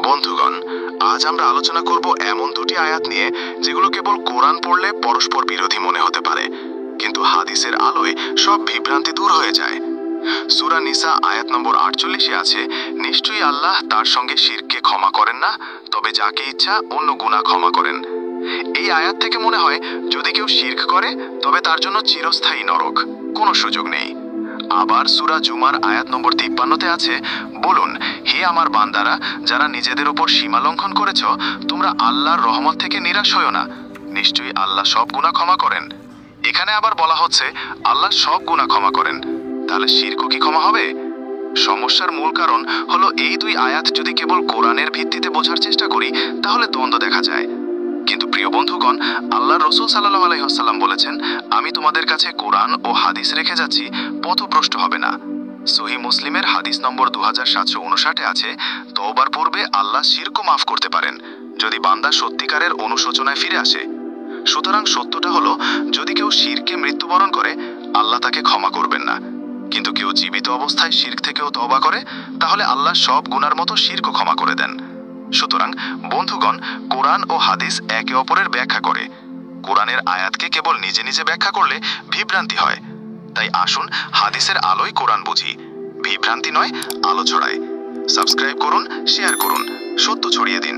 বন্ধুগণ, আজ আমরা আলোচনা করব এমন দুটি আয়াত নিয়ে যেগুলো কেবল কোরআন পড়লে পরস্পর বিরোধী মনে হতে পারে, কিন্তু হাদিসের আলোয় সব বিভ্রান্তি দূর হয়ে যায়। সূরা নিসা আয়াত নম্বর 48-এ আছে, নিশ্চয়ই আল্লাহ তার সঙ্গে শিরককে ক্ষমা করেন না, তবে যাকে ইচ্ছা অন্য গুনাহ ক্ষমা করেন। এই আয়াত থেকে মনে হয় যদি কেউ শিরক করে তবে তার জন্য চিরস্থায়ী নরক, কোনো সুযোগ নেই। আবার সূরা জুমার আয়াত নম্বর 53-তে আছে, বলুন, হে আমার বান্দারা, যারা নিজেদের উপর সীমা লঙ্ঘন করেছ, তোমরা আল্লাহর রহমত থেকে নিরাশ হয়ো না, নিশ্চয়ই আল্লাহ সব গুনাহ ক্ষমা করেন। এখানে আবার বলা হচ্ছে আল্লাহ সব গুনাহ ক্ষমা করেন, তাহলে শিরকও কি ক্ষমা হবে? সমস্যার মূল কারণ হলো এই দুই আয়াত যদি কেবল কোরআনের ভিত্তিতে বোঝার চেষ্টা করি তাহলে দ্বন্দ্ব দেখা যায়। কিন্তু প্রিয় বন্ধুগণ, আল্লাহর রাসূল সাল্লাল্লাহু আলাইহি ওয়াসাল্লাম বলেছেন, আমি তোমাদের কাছে কোরআন ও হাদিস রেখে যাচ্ছি, পথভ্রষ্ট হবে না। সহিহ মুসলিমের হাদিস নম্বর 2759-এ আছে, তওবার পূর্বে আল্লাহ শিরকও মাফ করতে পারেন যদি বান্দা সত্যিকারের অনুশোচনায় ফিরে আসে। সুতরাং সত্যটা হলো, যদি কেউ শিরকে মৃত্যুবরণ করে আল্লাহ তাকে ক্ষমা করবেন না, কিন্তু কেউ জীবিত অবস্থায় শিরক থেকেও তওবা করে তাহলে আল্লাহ সব গুনার মতো শিরকও ক্ষমা করে দেন। সুতরাং বন্ধুগণ, কোরআন ও হাদিস একে অপরের ব্যাখ্যা করে। কোরআনের আয়াতকে কেবল নিজে নিজে ব্যাখ্যা করলে বিভ্রান্তি হয়। তাই আসুন হাদিসের আলোয় কোরআন বুঝি, বিভ্রান্তি নয়, আলো ছড়ায়। সাবস্ক্রাইব করুন, শেয়ার করুন, সত্য ছড়িয়ে দিন।